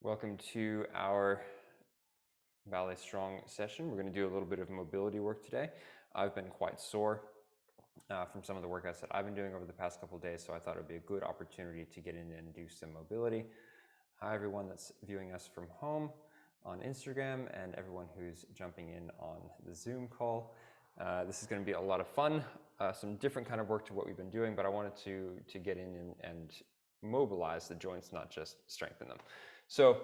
Welcome to our Ballet Strong session. We're going to do a little bit of mobility work today. I've been quite sore from some of the workouts that I've been doing over the past couple of days, so I thought it would be a good opportunity to get in and do some mobility. Hi everyone that's viewing us from home on Instagram and everyone who's jumping in on the Zoom call. This is going to be a lot of fun, some different kind of work to what we've been doing, but I wanted to get in and mobilize the joints, not just strengthen them. So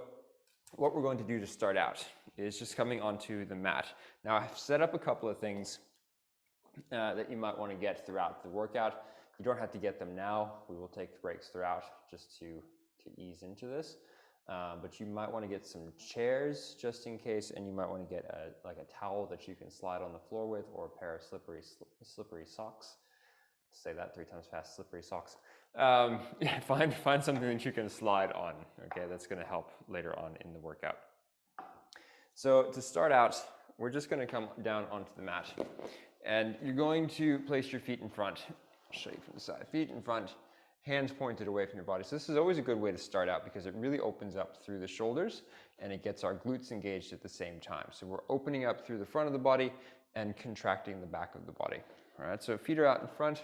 what we're going to do to start out is just coming onto the mat. Now I've set up a couple of things that you might want to get throughout the workout. You don't have to get them now. We will take breaks throughout just to ease into this. But you might want to get some chairs just in case, and you might want to get like a towel that you can slide on the floor with, or a pair of slippery socks. Say that 3 times fast, slippery socks. Find something that you can slide on, okay? That's going to help later on in the workout. So to start out, we're just going to come down onto the mat, and you're going to place your feet in front. I'll show you from the side. Feet in front, hands pointed away from your body. So this is always a good way to start out because it really opens up through the shoulders and it gets our glutes engaged at the same time. So we're opening up through the front of the body and contracting the back of the body. All right, so feet are out in front.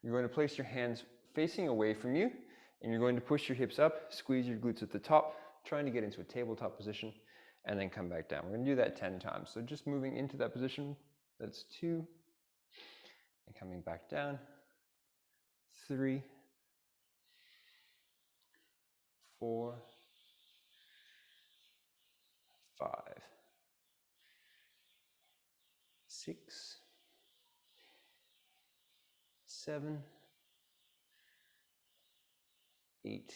You're going to place your hands facing away from you, and you're going to push your hips up, squeeze your glutes at the top, trying to get into a tabletop position, and then come back down. We're going to do that 10 times. So just moving into that position, that's 2, and coming back down, 3, 4, 5, 6, 7, 8,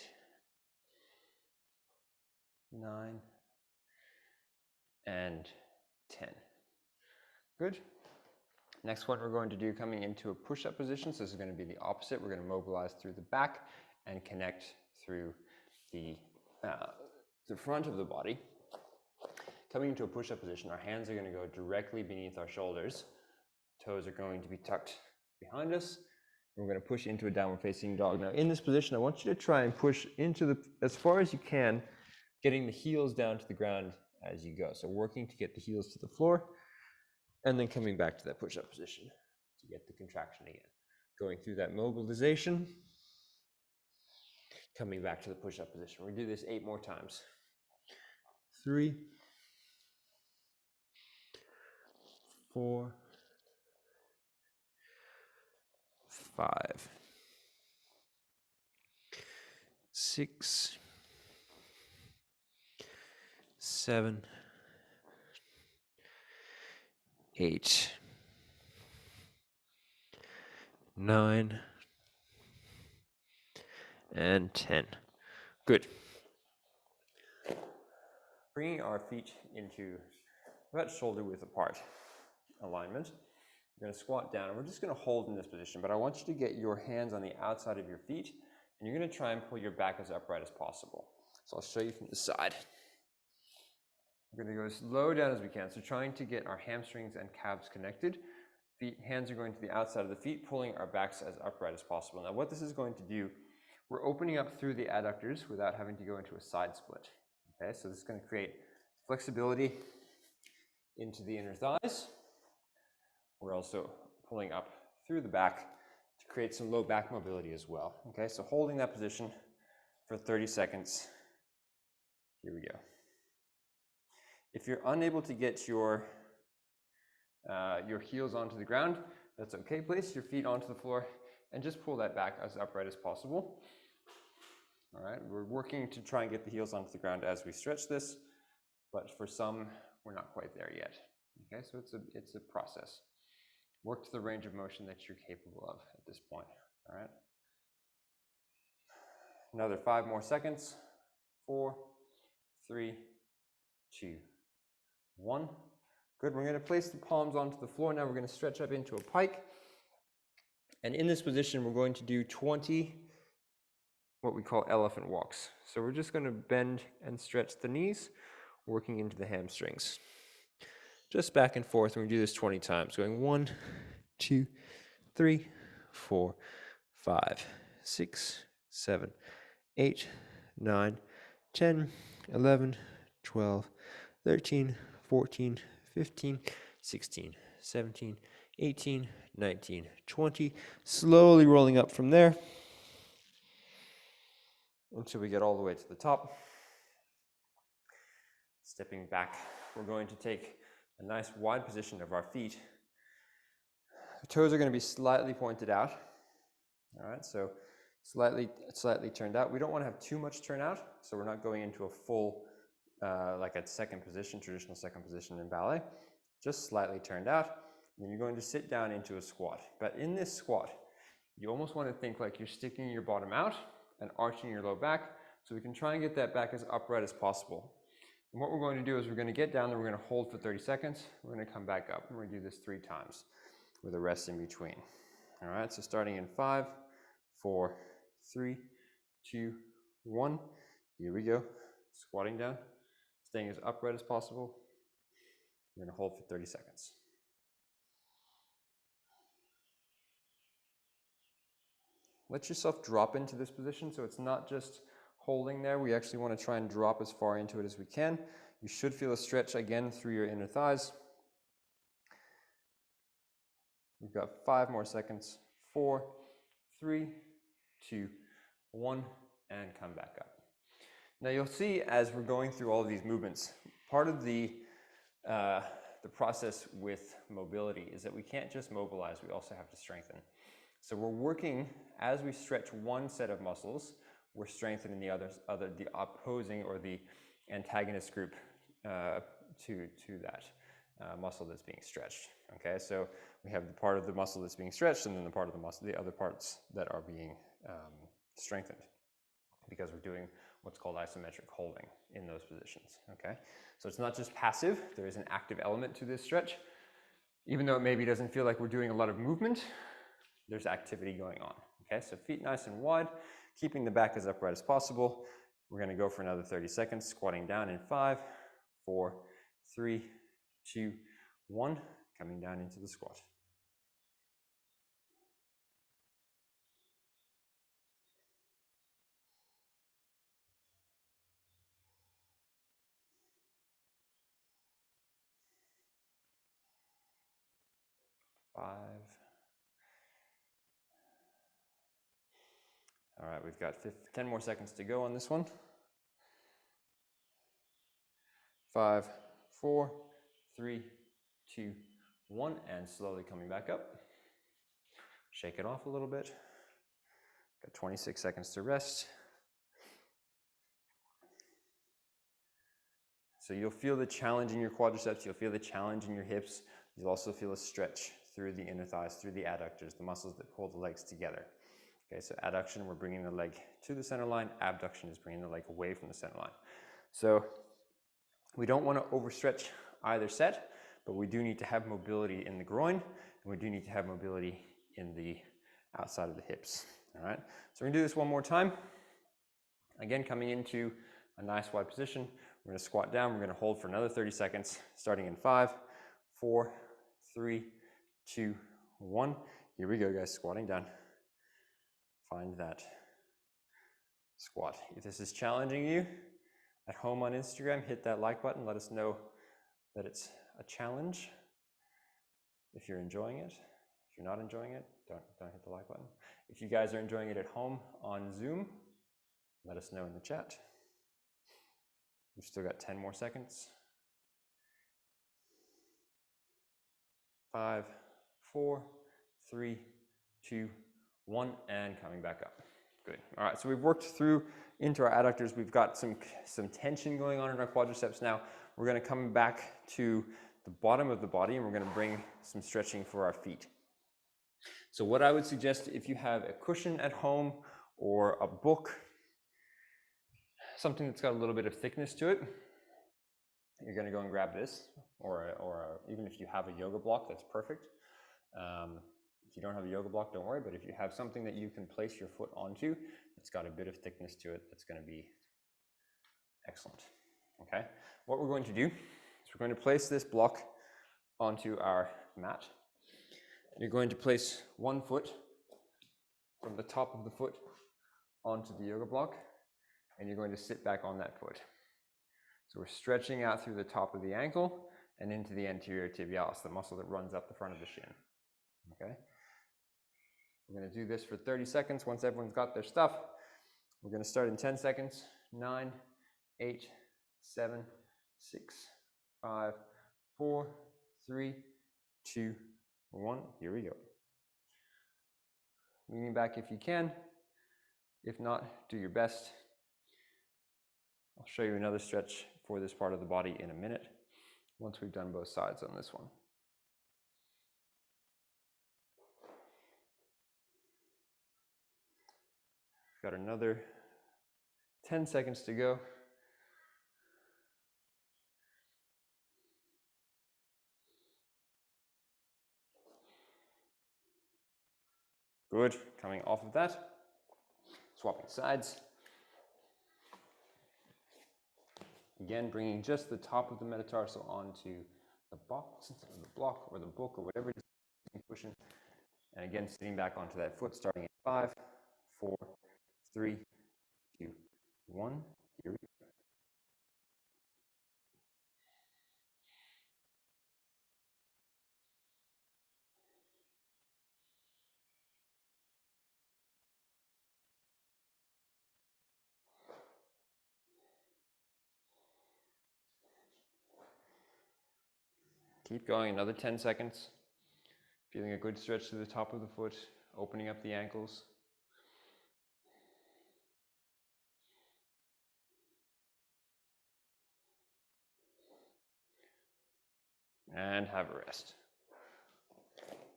9, and 10. Good. Next one we're going to do, coming into a push-up position. So this is going to be the opposite. We're going to mobilize through the back and connect through the front of the body. Coming into a push-up position, our hands are going to go directly beneath our shoulders. Toes are going to be tucked behind us. We're going to push into a downward facing dog. Now in this position, I want you to try and push into as far as you can, getting the heels down to the ground as you go. So working to get the heels to the floor, and then coming back to that push-up position to get the contraction again. Going through that mobilization, coming back to the push-up position. We're going to do this 8 more times. 3, 4, 5, 6, 7, 8, 9, and 10. Good. Bringing our feet into about shoulder width apart alignment. We're going to squat down, and we're just going to hold in this position, but I want you to get your hands on the outside of your feet, and you're going to try and pull your back as upright as possible. So I'll show you from the side. We're going to go as low down as we can, so trying to get our hamstrings and calves connected. Hands are going to the outside of the feet, pulling our backs as upright as possible. Now what this is going to do, we're opening up through the adductors without having to go into a side split. Okay, so this is going to create flexibility into the inner thighs. We're also pulling up through the back to create some low back mobility as well. Okay, so holding that position for 30 seconds. Here we go. If you're unable to get your heels onto the ground, that's okay. Place your feet onto the floor and just pull that back as upright as possible. All right, we're working to try and get the heels onto the ground as we stretch this, but for some, we're not quite there yet. Okay, so it's a process. Work to the range of motion that you're capable of at this point. All right. Another 5 more seconds. 4, 3, 2, 1. Good. We're going to place the palms onto the floor. Now we're going to stretch up into a pike. And in this position, we're going to do 20 what we call elephant walks. So we're just going to bend and stretch the knees, working into the hamstrings. Just back and forth. We're going to do this 20 times. Going 1, 2, 3, 4, 5, 6, 7, 8, 9, 10, 11, 12, 13, 14, 15, 16, 17, 18, 19, 20. Slowly rolling up from there until we get all the way to the top. Stepping back, we're going to take a nice wide position of our feet. The toes are going to be slightly pointed out. All right, so slightly turned out. We don't want to have too much turn out, so we're not going into a full, like a second position, traditional second position in ballet. Just slightly turned out. Then you're going to sit down into a squat. But in this squat, you almost want to think like you're sticking your bottom out and arching your low back, so we can try and get that back as upright as possible. And what we're going to do is we're going to get down there, we're going to hold for 30 seconds, we're going to come back up, and we're going to do this 3 times with a rest in between. All right, so starting in 5, 4, 3, 2, 1. Here we go. Squatting down, staying as upright as possible. We're going to hold for 30 seconds. Let yourself drop into this position, so it's not just holding there. We actually want to try and drop as far into it as we can. You should feel a stretch again through your inner thighs. We've got 5 more seconds. 4, 3, 2, 1, and come back up. Now you'll see as we're going through all of these movements, part of the process with mobility is that we can't just mobilize, we also have to strengthen. So we're working, as we stretch one set of muscles, we're strengthening the opposing or the antagonist group to that muscle that's being stretched. Okay, so we have the part of the muscle that's being stretched, and then the part of the muscle, the other parts that are being strengthened, because we're doing what's called isometric holding in those positions. Okay, so it's not just passive, there is an active element to this stretch. Even though it maybe doesn't feel like we're doing a lot of movement, there's activity going on. Okay, so feet nice and wide, keeping the back as upright as possible. We're going to go for another 30 seconds, squatting down in 5, 4, 3, 2, 1, coming down into the squat. Five. All right, we've got 10 more seconds to go on this one. 5, 4, 3, 2, 1, and slowly coming back up. Shake it off a little bit. Got 26 seconds to rest. So you'll feel the challenge in your quadriceps, you'll feel the challenge in your hips, you'll also feel a stretch through the inner thighs, through the adductors, the muscles that pull the legs together. Okay, so adduction, we're bringing the leg to the center line. Abduction is bringing the leg away from the center line. So we don't want to overstretch either set, but we do need to have mobility in the groin, and we do need to have mobility in the outside of the hips. All right, so we're going to do this one more time. Again, coming into a nice wide position. We're going to squat down. We're going to hold for another 30 seconds, starting in 5, 4, 3, 2, 1. Here we go, guys, squatting down. Find that squat. If this is challenging you at home on Instagram, hit that like button. Let us know that it's a challenge. If you're enjoying it, if you're not enjoying it, don't hit the like button. If you guys are enjoying it at home on Zoom, let us know in the chat. We've still got 10 more seconds. 5, 4, 3, 2, 1, and coming back up. Good. All right, so we've worked through into our adductors. We've got some tension going on in our quadriceps now. We're going to come back to the bottom of the body, and we're going to bring some stretching for our feet. So what I would suggest, if you have a cushion at home or a book, something that's got a little bit of thickness to it, you're going to go and grab this, or even if you have a yoga block, that's perfect. If you don't have a yoga block, don't worry, but if you have something that you can place your foot onto, it's got a bit of thickness to it, that's going to be excellent. Okay, what we're going to do is we're going to place this block onto our mat. You're going to place one foot from the top of the foot onto the yoga block, and you're going to sit back on that foot. So we're stretching out through the top of the ankle and into the anterior tibialis, the muscle that runs up the front of the shin. Okay? We're going to do this for 30 seconds. Once everyone's got their stuff, we're going to start in 10 seconds. 9, 8, 7, 6, 5, 4, 3, 2, 1. Here we go. Leaning back if you can. If not, do your best. I'll show you another stretch for this part of the body in a minute, once we've done both sides on this one. Got another 10 seconds to go. Good. Coming off of that, swapping sides. Again, bringing just the top of the metatarsal onto the box, or the block, or the book, or whatever it is you're pushing. And again, sitting back onto that foot, starting at 5, 4, 3, 2, 1. Here we go. Keep going, another 10 seconds. Feeling a good stretch to the top of the foot, opening up the ankles. And have a rest.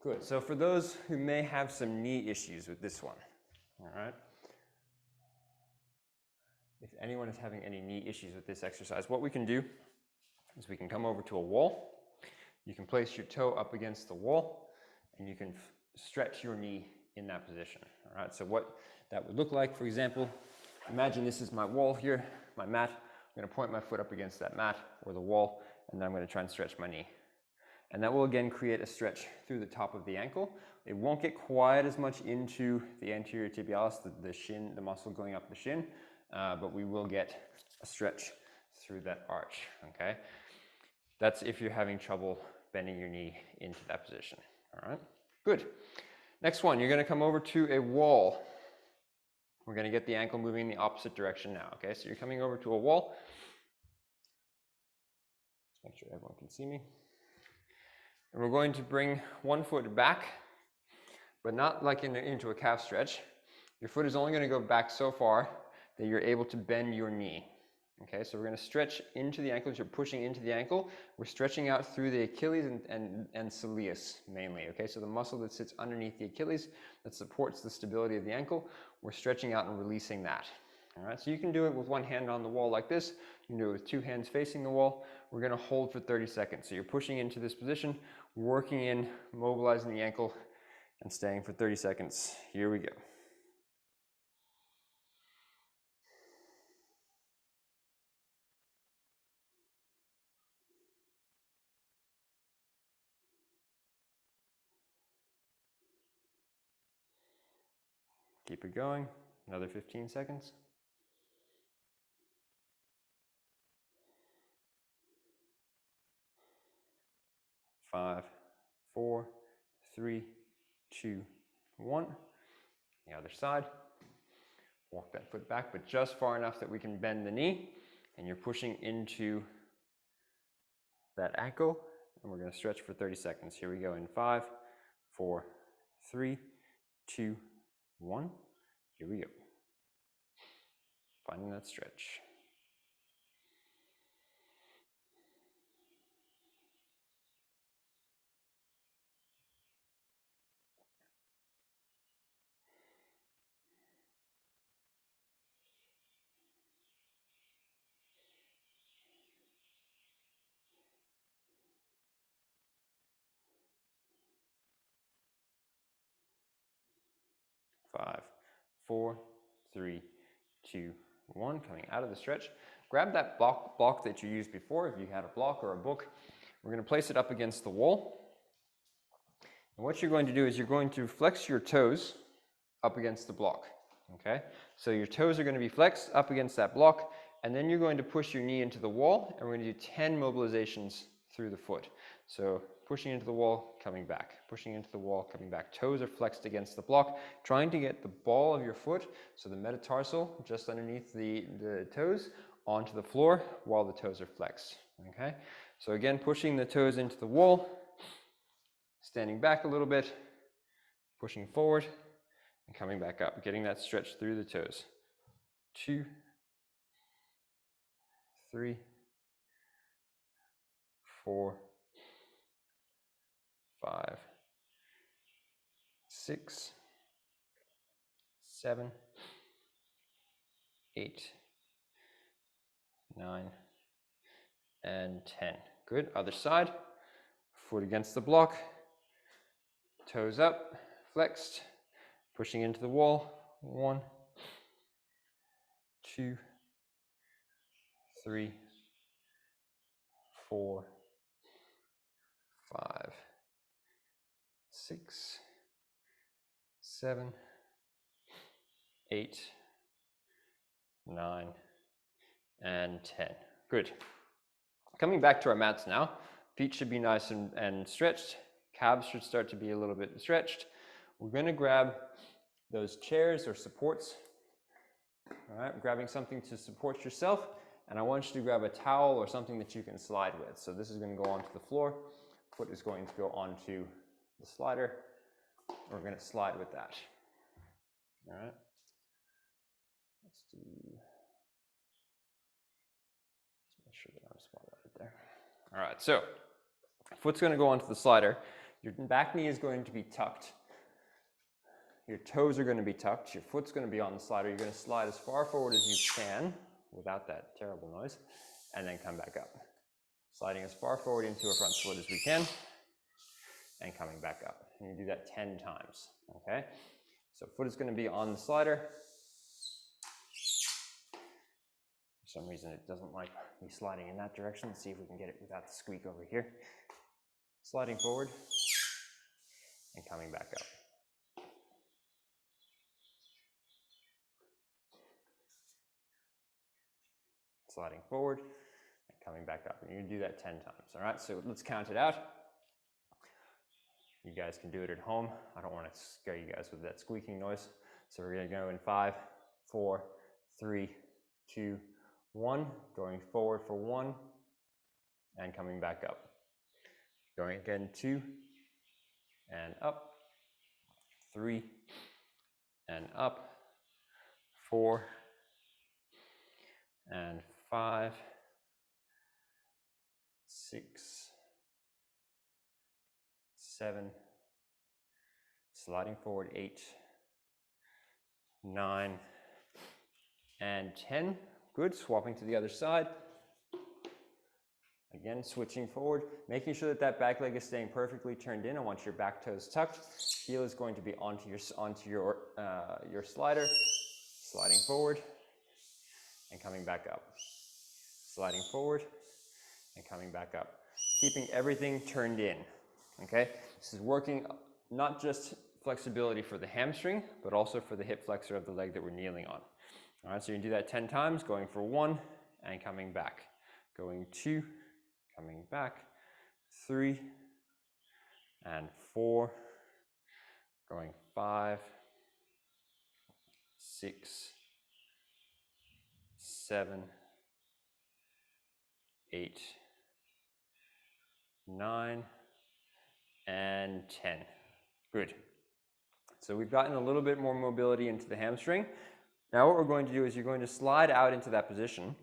Good, so for those who may have some knee issues with this one, all right? If anyone is having any knee issues with this exercise, what we can do is we can come over to a wall. You can place your toe up against the wall, and you can stretch your knee in that position. All right, so what that would look like, for example, imagine this is my wall here, my mat. I'm going to point my foot up against that mat or the wall, and then I'm going to try and stretch my knee. And that will again create a stretch through the top of the ankle. It won't get quite as much into the anterior tibialis, the shin, the muscle going up the shin, but we will get a stretch through that arch, okay? That's if you're having trouble bending your knee into that position, all right? Good. Next one, you're gonna come over to a wall. We're gonna get the ankle moving in the opposite direction now, okay? So you're coming over to a wall. Let's make sure everyone can see me. And we're going to bring one foot back, but not like into a calf stretch. Your foot is only gonna go back so far that you're able to bend your knee. Okay, so we're going to stretch into the ankle. As you're pushing into the ankle, we're stretching out through the Achilles and soleus mainly. Okay, so the muscle that sits underneath the Achilles that supports the stability of the ankle, we're stretching out and releasing that. All right, so you can do it with one hand on the wall like this. You can do it with two hands facing the wall. We're going to hold for 30 seconds. So you're pushing into this position, working in, mobilizing the ankle, and staying for 30 seconds. Here we go. Keep it going, another 15 seconds. 5, 4, 3, 2, 1. The other side. Walk that foot back, but just far enough that we can bend the knee, and you're pushing into that ankle, and we're going to stretch for 30 seconds. Here we go in 5, 4, 3, 2, 1. Here we go. Finding that stretch. Five, 4, 3, 2, 1. Coming out of the stretch. Grab that block that you used before, if you had a block or a book. We're going to place it up against the wall. And what you're going to do is you're going to flex your toes up against the block. okay? So your toes are going to be flexed up against that block, and then you're going to push your knee into the wall, and we're going to do 10 mobilizations through the foot. So pushing into the wall, coming back, pushing into the wall, coming back. Toes are flexed against the block, trying to get the ball of your foot, so the metatarsal just underneath the toes, onto the floor while the toes are flexed, okay? So again, pushing the toes into the wall, standing back a little bit, pushing forward, and coming back up, getting that stretch through the toes. 2, 3, 4, 5, 6, 7, 8, 9, and 10. Good. Other side. Foot against the block. Toes up, flexed, pushing into the wall. 1, 2, 3, 4, 5, 6, 7, 8, 9, and 10. Good. Coming back to our mats now. Feet should be nice and stretched. Calves should start to be a little bit stretched. We're going to grab those chairs or supports. All right, grabbing something to support yourself, and I want you to grab a towel or something that you can slide with. So this is going to go onto the floor. Foot is going to go onto the slider. We're going to slide with that. All right. Let's make sure that I'm spotlighted there. All right, so foot's going to go onto the slider. Your back knee is going to be tucked. Your toes are going to be tucked. Your foot's going to be on the slider. You're going to slide as far forward as you can without that terrible noise, and then come back up. Sliding as far forward into our front foot as we can, and coming back up. And you do that 10 times, okay? So foot is going to be on the slider. For some reason it doesn't like me sliding in that direction. Let's see if we can get it without the squeak over here. Sliding forward and coming back up. Sliding forward and coming back up. And you can do that 10 times, all right? So let's count it out. You guys can do it at home. I don't want to scare you guys with that squeaking noise. So we're going to go in 5, 4, 3, 2, 1. Going forward for 1 and coming back up. Going again 2 and up. 3 and up. 4 and 5, 6, 7, sliding forward 8, 9, and 10. Good. Swapping to the other side. Again, switching forward, making sure that that back leg is staying perfectly turned in. I want your back toes tucked. Heel is going to be onto your slider. Sliding forward and coming back up. Sliding forward and coming back up. Keeping everything turned in, okay? This is working not just flexibility for the hamstring, but also for the hip flexor of the leg that we're kneeling on. All right, so you can do that 10 times, going for 1 and coming back. Going 2, coming back, 3 and 4, going 5, 6, 7, 8, 9, and 10. Good. So we've gotten a little bit more mobility into the hamstring. Now what we're going to do is you're going to slide out into that position,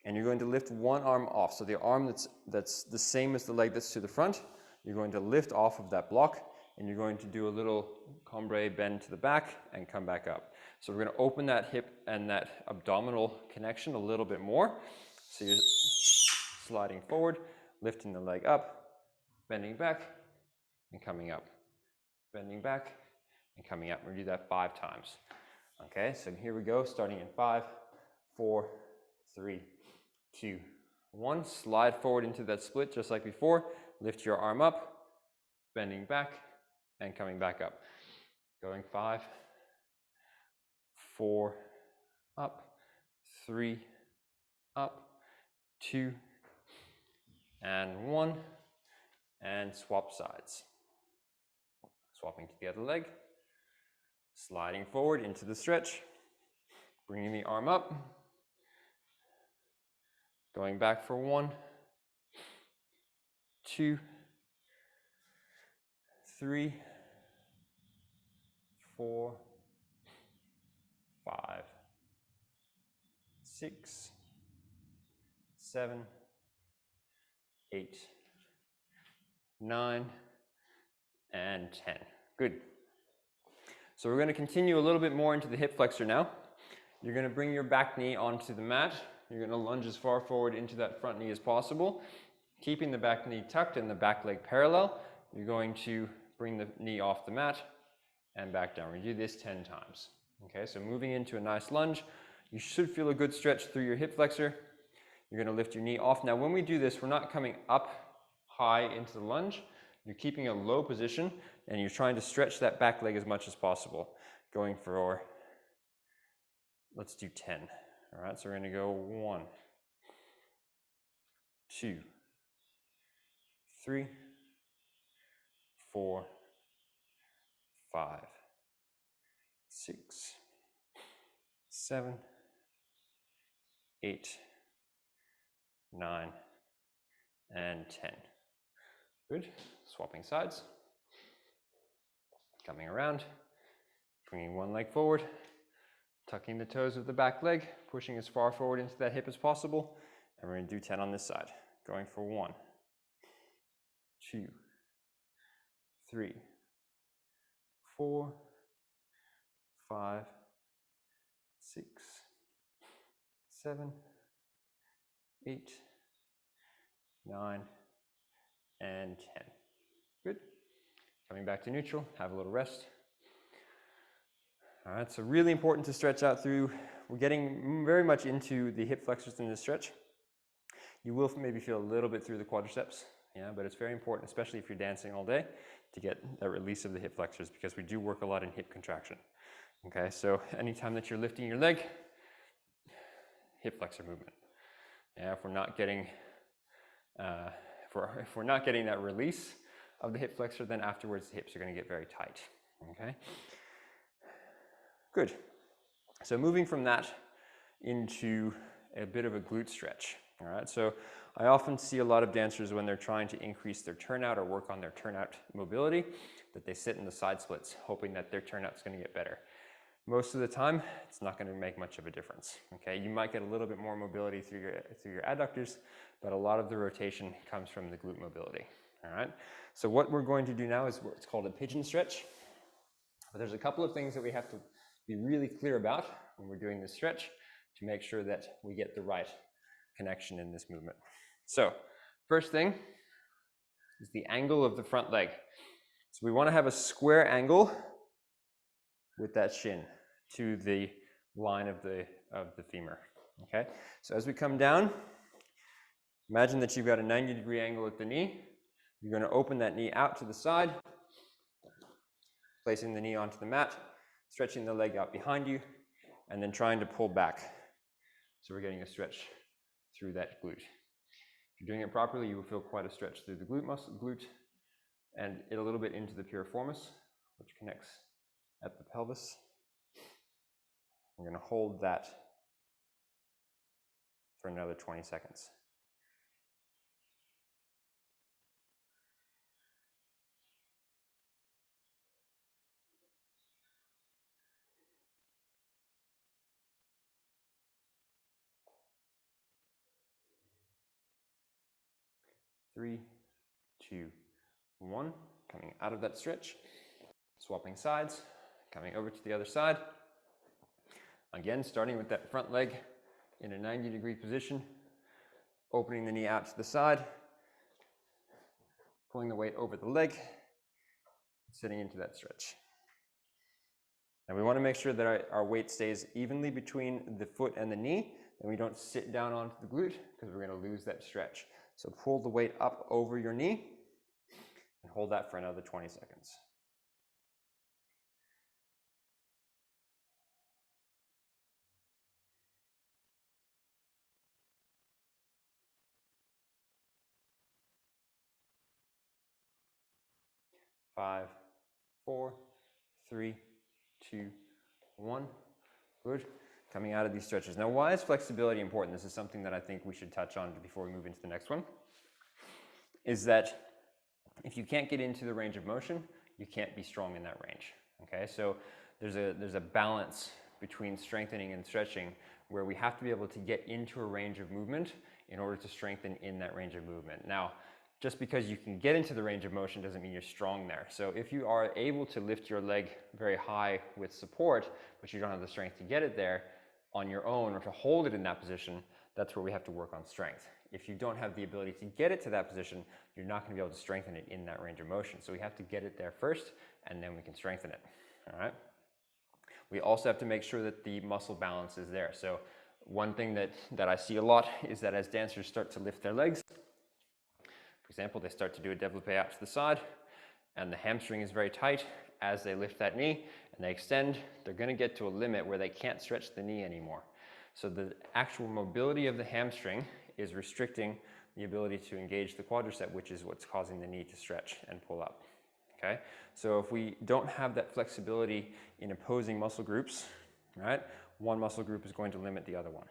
and you're going to lift one arm off. So the arm that's the same as the leg that's to the front, you're going to lift off of that block, and you're going to do a little cambrai bend to the back and come back up. So we're going to open that hip and that abdominal connection a little bit more. So you're sliding forward, lifting the leg up, bending back, and coming up. Bending back and coming up. We're going to do that 5 times. Okay, so here we go, starting in 5, 4, 3, 2, 1. Slide forward into that split just like before. Lift your arm up, bending back, and coming back up. Going 5, 4, up, 3, up, 2, and 1, and swap sides. Swapping to the other leg, sliding forward into the stretch, bringing the arm up, going back for 1, 2, 3, 4, 5, 6, 7, 8, 9, and 10. Good. So we're going to continue a little bit more into the hip flexor now. You're going to bring your back knee onto the mat. You're going to lunge as far forward into that front knee as possible. Keeping the back knee tucked and the back leg parallel, you're going to bring the knee off the mat and back down. We do this 10 times. Okay, so moving into a nice lunge, you should feel a good stretch through your hip flexor. You're going to lift your knee off. Now when we do this, we're not coming up high into the lunge. You're keeping a low position and you're trying to stretch that back leg as much as possible. Going for, let's do 10. All right, so we're going to go 1, 2, 3, 4, 5, 6, 7, 8, 9, and 10. Good. Swapping sides. Coming around, bringing one leg forward, tucking the toes of the back leg, pushing as far forward into that hip as possible, and we're going to do 10 on this side. Going for 1, 2, 3, 4, 5, 6, 7, 8, 9, and 10. Good. Coming back to neutral, have a little rest. All right, so really important to stretch out through. We're getting very much into the hip flexors in this stretch. You will maybe feel a little bit through the quadriceps, yeah, but it's very important, especially if you're dancing all day, to get that release of the hip flexors because we do work a lot in hip contraction. Okay, so anytime that you're lifting your leg, hip flexor movement. Yeah, if we're not getting if we're not getting that release of the hip flexor, then afterwards the hips are going to get very tight. Okay, good. So moving from that into a bit of a glute stretch. All right, so I often see a lot of dancers when they're trying to increase their turnout or work on their turnout mobility, that they sit in the side splits, hoping that their turnout's going to get better. Most of the time, it's not going to make much of a difference. Okay, you might get a little bit more mobility through your adductors, but a lot of the rotation comes from the glute mobility. All right, so what we're going to do now is what's called a pigeon stretch. But there's a couple of things that we have to be really clear about when we're doing this stretch to make sure that we get the right connection in this movement. So first thing is the angle of the front leg. So we want to have a square angle with that shin to the line of the femur. Okay, so as we come down, imagine that you've got a 90-degree angle at the knee. You're going to open that knee out to the side, placing the knee onto the mat, stretching the leg out behind you, and then trying to pull back. So we're getting a stretch through that glute. If you're doing it properly, you will feel quite a stretch through the glute and a little bit into the piriformis, which connects at the pelvis. I'm going to hold that for another 20 seconds. Three, 2, 1. Coming out of that stretch, swapping sides, coming over to the other side. Again, starting with that front leg in a 90-degree position, opening the knee out to the side, pulling the weight over the leg, sitting into that stretch. Now we want to make sure that our weight stays evenly between the foot and the knee, and we don't sit down onto the glute because we're going to lose that stretch. So pull the weight up over your knee and hold that for another 20 seconds. 5, 4, 3, 2, 1. Good. Coming out of these stretches. Now, why is flexibility important? This is something that I think we should touch on before we move into the next one. Is that if you can't get into the range of motion, you can't be strong in that range. Okay, so there's a balance between strengthening and stretching where we have to be able to get into a range of movement in order to strengthen in that range of movement. Now, just because you can get into the range of motion doesn't mean you're strong there. So if you are able to lift your leg very high with support, but you don't have the strength to get it there on your own or to hold it in that position, that's where we have to work on strength. If you don't have the ability to get it to that position, you're not going to be able to strengthen it in that range of motion. So we have to get it there first, and then we can strengthen it. All right. We also have to make sure that the muscle balance is there. So one thing that I see a lot is that as dancers start to lift their legs, for example, they start to do a développé out to the side, and the hamstring is very tight. As they lift that knee and they extend, they're going to get to a limit where they can't stretch the knee anymore. So the actual mobility of the hamstring is restricting the ability to engage the quadricep, which is what's causing the knee to stretch and pull up. Okay, so if we don't have that flexibility in opposing muscle groups, right, one muscle group is going to limit the other one.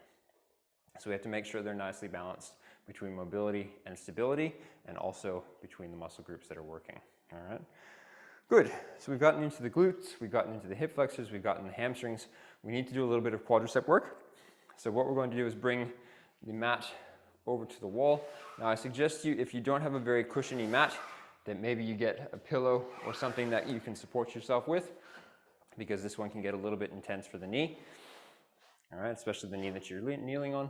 So we have to make sure they're nicely balanced between mobility and stability, and also between the muscle groups that are working. All right, good. So we've gotten into the glutes, we've gotten into the hip flexors, we've gotten the hamstrings. We need to do a little bit of quadricep work. So what we're going to do is bring the mat over to the wall. Now I suggest you, if you don't have a very cushiony mat, that maybe you get a pillow or something that you can support yourself with, because this one can get a little bit intense for the knee. All right, especially the knee that you're kneeling on.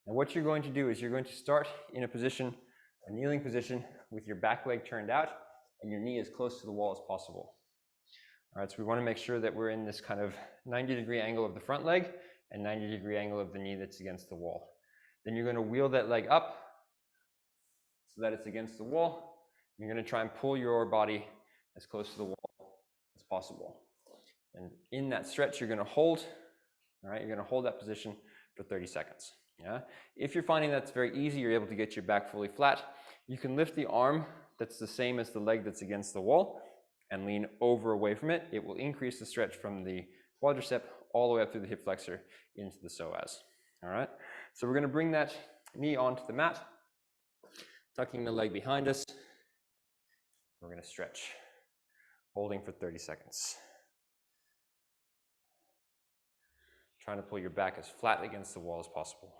And what you're going to do is you're going to start in a position, a kneeling position, with your back leg turned out and your knee as close to the wall as possible. All right, so we want to make sure that we're in this kind of 90-degree angle of the front leg and 90-degree angle of the knee that's against the wall. Then you're going to wheel that leg up so that it's against the wall. You're going to try and pull your body as close to the wall as possible. And in that stretch, you're going to hold, all right, you're going to hold that position for 30 seconds. Yeah. If you're finding that's very easy, you're able to get your back fully flat, you can lift the arm that's the same as the leg that's against the wall and lean over away from it. It will increase the stretch from the quadricep all the way up through the hip flexor into the psoas. All right. So we're going to bring that knee onto the mat, tucking the leg behind us. We're going to stretch, holding for 30 seconds. Trying to pull your back as flat against the wall as possible.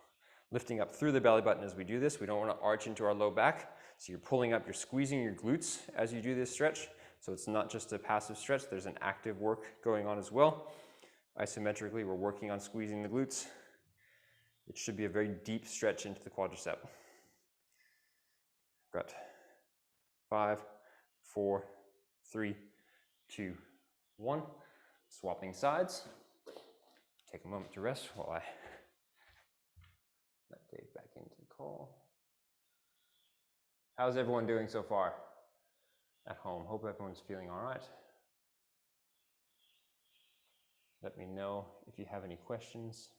Lifting up through the belly button as we do this. We don't want to arch into our low back. So you're pulling up, you're squeezing your glutes as you do this stretch. So it's not just a passive stretch, there's an active work going on as well. Isometrically, we're working on squeezing the glutes. It should be a very deep stretch into the quadricep. Got 5, 4, 3, 2, 1. Swapping sides. Take a moment to rest while I let Dave back into the call. How's everyone doing so far at home? Hope everyone's feeling all right. Let me know if you have any questions.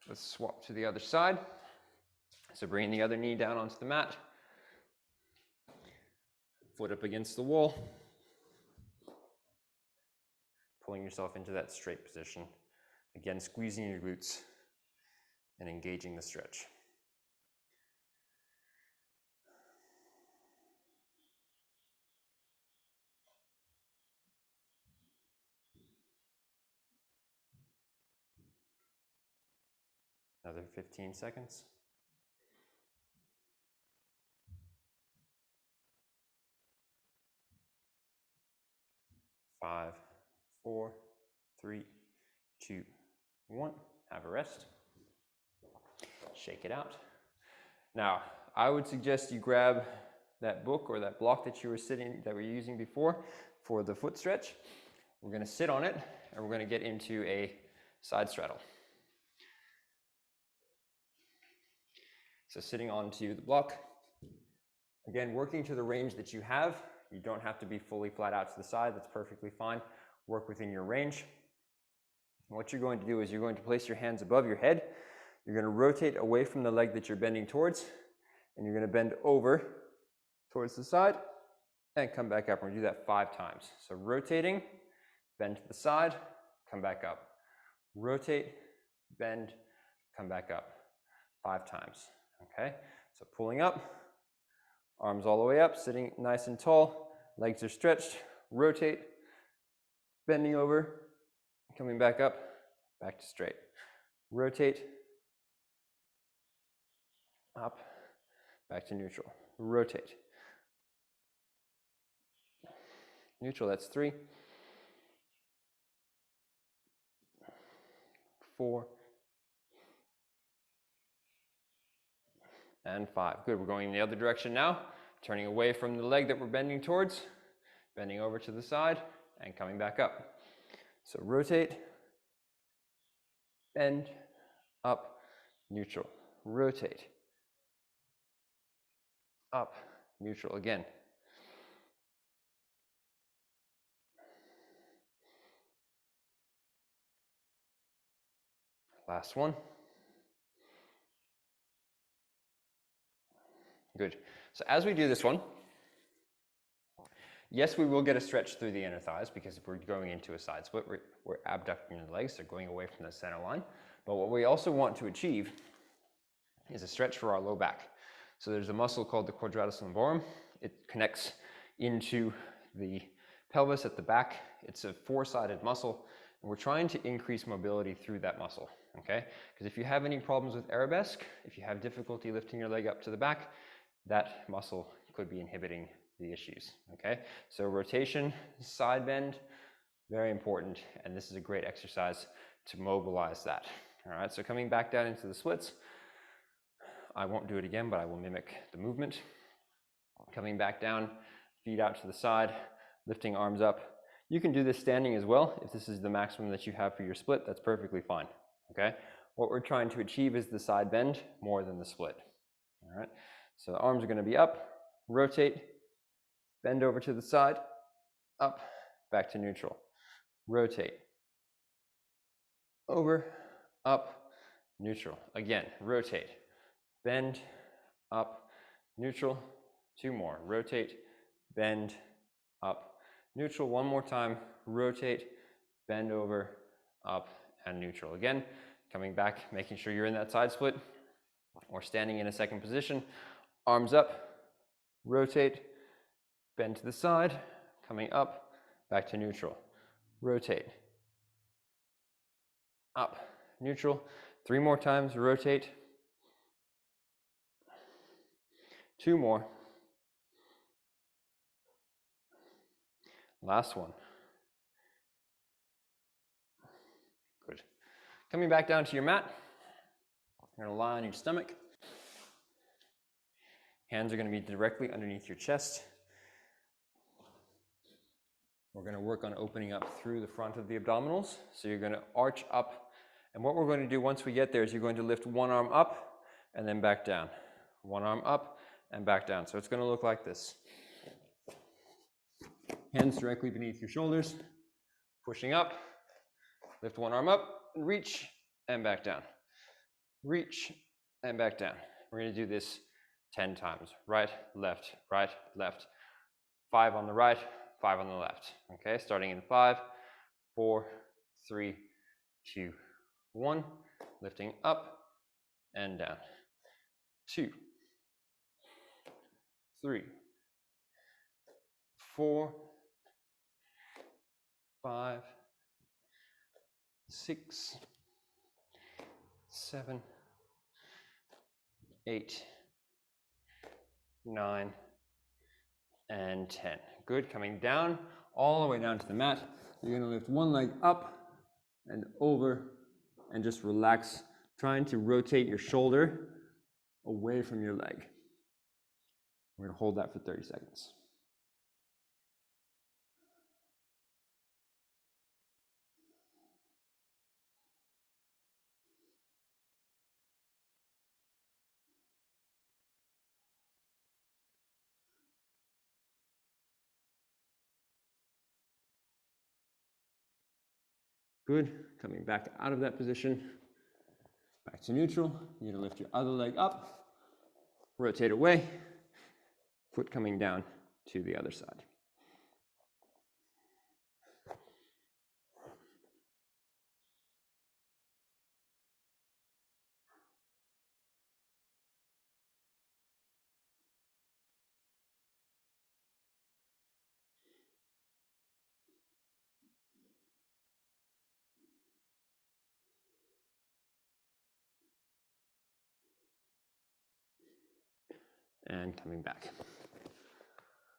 Let's swap to the other side. So bring the other knee down onto the mat. Foot up against the wall. Pulling yourself into that straight position. Again, squeezing your glutes and engaging the stretch. Another 15 seconds. Five, 4, 3, 2, 1. Have a rest. Shake it out. Now, I would suggest you grab that book or that block that you were using before for the foot stretch. We're going to sit on it and we're going to get into a side straddle. So sitting onto the block, again, working to the range that you have. You don't have to be fully flat out to the side. That's perfectly fine. Work within your range. And what you're going to do is you're going to place your hands above your head. You're going to rotate away from the leg that you're bending towards, and you're going to bend over towards the side, and come back up. We're gonna do that 5 times. So rotating, bend to the side, come back up. Rotate, bend, come back up. 5 times, okay? So pulling up, arms all the way up, sitting nice and tall, legs are stretched, rotate, bending over, coming back up, back to straight. Rotate, up, back to neutral. Rotate. Neutral, that's 3, 4, and 5. Good, we're going in the other direction now, turning away from the leg that we're bending towards, bending over to the side, and coming back up. So rotate, bend, up, neutral. Rotate, up, neutral again. Last one. Good. So as we do this one, yes, we will get a stretch through the inner thighs because we're going into a side split. We're abducting the legs, so going away from the center line. But what we also want to achieve is a stretch for our low back. So there's a muscle called the quadratus lumborum. It connects into the pelvis at the back. It's a 4-sided muscle, and we're trying to increase mobility through that muscle, okay? Because if you have any problems with arabesque, if you have difficulty lifting your leg up to the back, that muscle could be inhibiting the issues, okay? So rotation, side bend, very important, and this is a great exercise to mobilize that. All right, so coming back down into the splits, I won't do it again, but I will mimic the movement. Coming back down, feet out to the side, lifting arms up. You can do this standing as well. If this is the maximum that you have for your split, that's perfectly fine, okay? What we're trying to achieve is the side bend more than the split, all right? So the arms are gonna be up, rotate, bend over to the side, up, back to neutral. Rotate, over, up, neutral. Again, rotate, bend, up, neutral. 2 more. Rotate, bend, up, neutral. 1 more time. Rotate, bend over, up, and neutral. Again, coming back, making sure you're in that side split or standing in a second position. Arms up, rotate, bend to the side, coming up, back to neutral. Rotate, up, neutral. 3 more times, rotate. 2 more. Last one. Good. Coming back down to your mat, you're gonna lie on your stomach. Hands are gonna be directly underneath your chest. We're gonna work on opening up through the front of the abdominals. So you're gonna arch up. And what we're going to do once we get there is you're going to lift one arm up and then back down. One arm up and back down. So it's gonna look like this. Hands directly beneath your shoulders, pushing up, lift one arm up, and reach, and back down. Reach, and back down. We're gonna do this 10 times. Right, left, 5 on the right, 5 on the left. Okay, starting in 5, 4, 3, 2, 1. Lifting up and down. 2, 3, 4, 5, 6, 7, 8, 9, and 10. Good, coming down, all the way down to the mat. You're gonna lift one leg up and over and just relax, trying to rotate your shoulder away from your leg. We're gonna hold that for 30 seconds. Good, coming back out of that position, back to neutral. You're gonna lift your other leg up, rotate away, foot coming down to the other side. And coming back.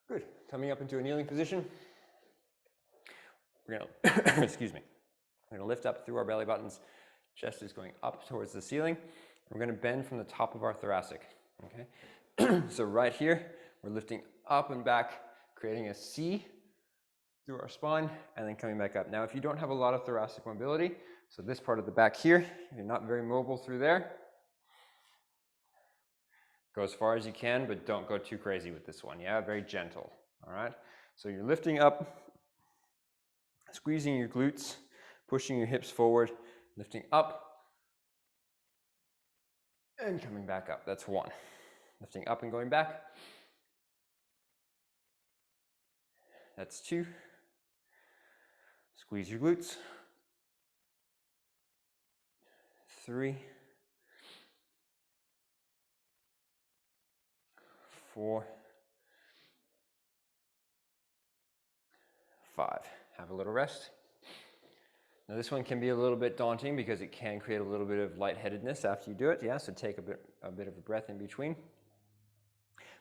Good. Coming up into a kneeling position. We're gonna, excuse me. We're gonna lift up through our belly buttons. Chest is going up towards the ceiling. We're gonna bend from the top of our thoracic, okay? So right here, we're lifting up and back, creating a C through our spine, and then coming back up. Now, if you don't have a lot of thoracic mobility, so this part of the back here, you're not very mobile through there, go as far as you can, but don't go too crazy with this one, yeah? Very gentle, all right? So you're lifting up, squeezing your glutes, pushing your hips forward, lifting up, and coming back up. That's one. Lifting up and going back. That's two. Squeeze your glutes. 3, 4, 5. Have a little rest. Now this one can be a little bit daunting because it can create a little bit of lightheadedness after you do it. Yeah, so take a bit of a breath in between.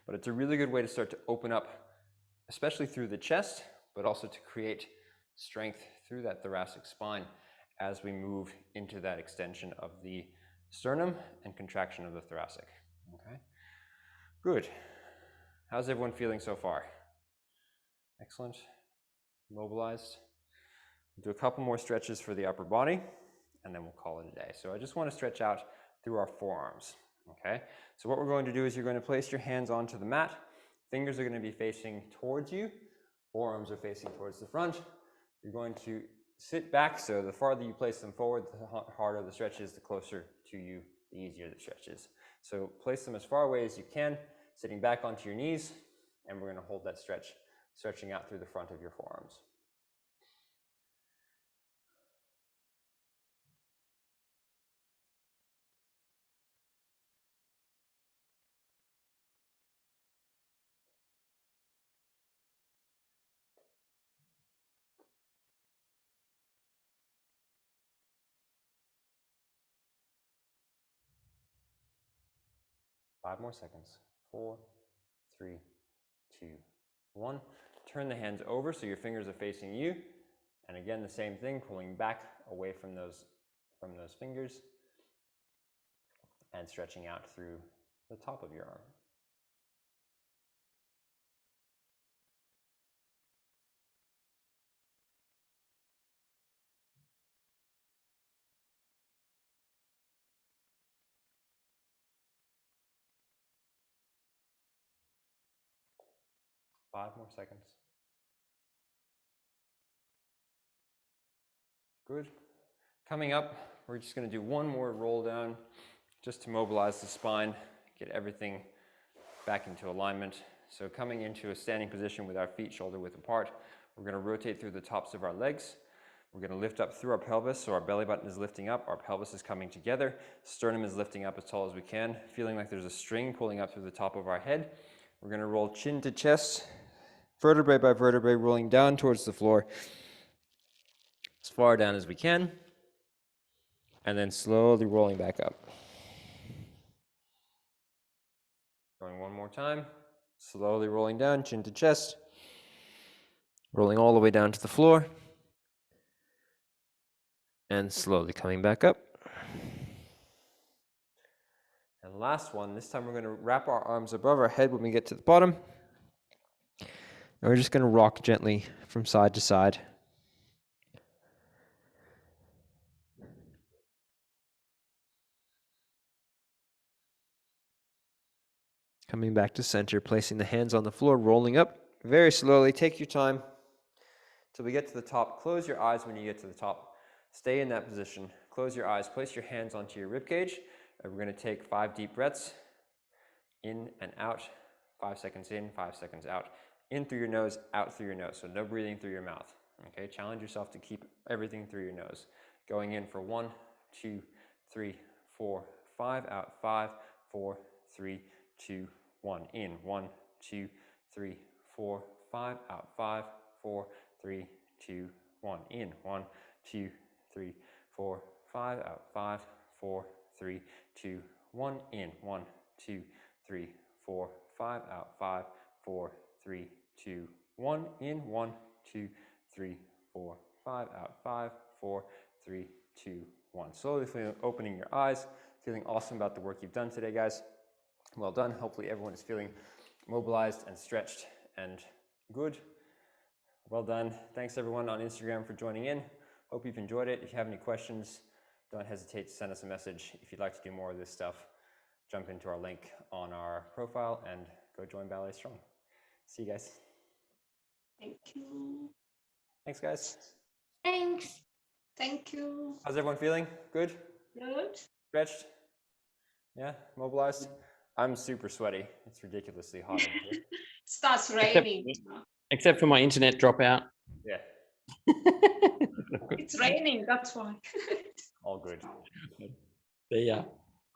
But it's a really good way to start to open up, especially through the chest, but also to create strength through that thoracic spine as we move into that extension of the sternum and contraction of the thoracic. Okay, good. How's everyone feeling so far? Excellent. Mobilized. We'll do a couple more stretches for the upper body, and then we'll call it a day. So I just want to stretch out through our forearms. Okay, so what we're going to do is you're going to place your hands onto the mat. Fingers are going to be facing towards you. Forearms are facing towards the front. You're going to sit back, so the farther you place them forward, the harder the stretch is, the closer to you, the easier the stretch is. So place them as far away as you can, sitting back onto your knees, and we're going to hold that stretch, stretching out through the front of your forearms. Five more seconds. 4, 3, 2, 1. Turn the hands over so your fingers are facing you. And again, the same thing, pulling back away from those fingers and stretching out through the top of your arm. Five more seconds. Good. Coming up, we're just going to do one more roll down just to mobilize the spine, get everything back into alignment. So coming into a standing position with our feet shoulder width apart, we're going to rotate through the tops of our legs. We're going to lift up through our pelvis, so our belly button is lifting up, our pelvis is coming together, sternum is lifting up as tall as we can, feeling like there's a string pulling up through the top of our head. We're going to roll chin to chest, vertebrae by vertebrae, rolling down towards the floor as far down as we can, and then slowly rolling back up. Going one more time, slowly rolling down, chin to chest, rolling all the way down to the floor, and slowly coming back up. And last one, this time we're going to wrap our arms above our head when we get to the bottom. And we're just going to rock gently from side to side. Coming back to center, placing the hands on the floor, rolling up very slowly. Take your time till we get to the top. Close your eyes when you get to the top. Stay in that position. Close your eyes. Place your hands onto your rib cage. And we're going to take 5 deep breaths in and out. 5 seconds in, 5 seconds out. In through your nose, out through your nose. So no breathing through your mouth. Okay, challenge yourself to keep everything through your nose. Going in for 1, 2, 3, 4, 5, out 5, 4, 3, 2, 1. In 1, 2, 3, 4, 5, out 5, 4, 3, 2, 1. In 1, 2, 3, 4, 5, out 5, 4, 3, 2, 1. In 1, 2, 3, 4, 5, out 5, 4, 3, 2, 1. In 1, 2, 3, 4, 5, out 5, 4, 3, 2, 1. Slowly opening your eyes, feeling awesome about the work you've done today, guys. Well done. Hopefully everyone is feeling mobilized and stretched and good. Well done. Thanks everyone on Instagram for joining in. Hope you've enjoyed it. If you have any questions, don't hesitate to send us a message. If you'd like to do more of this stuff, jump into our link on our profile and go join Ballet Strong. See you guys. Thank you. Thanks, guys. Thanks. Thank you. How's everyone feeling? Good? Good. Stretched? Yeah? Mobilized? I'm super sweaty. It's ridiculously hot in here. Starts raining. Except for my internet dropout. Yeah. It's raining, that's why. All good. See ya.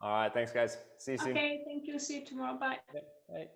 All right. Thanks, guys. See you soon. Okay, thank you. See you tomorrow. Bye. Yep. Bye.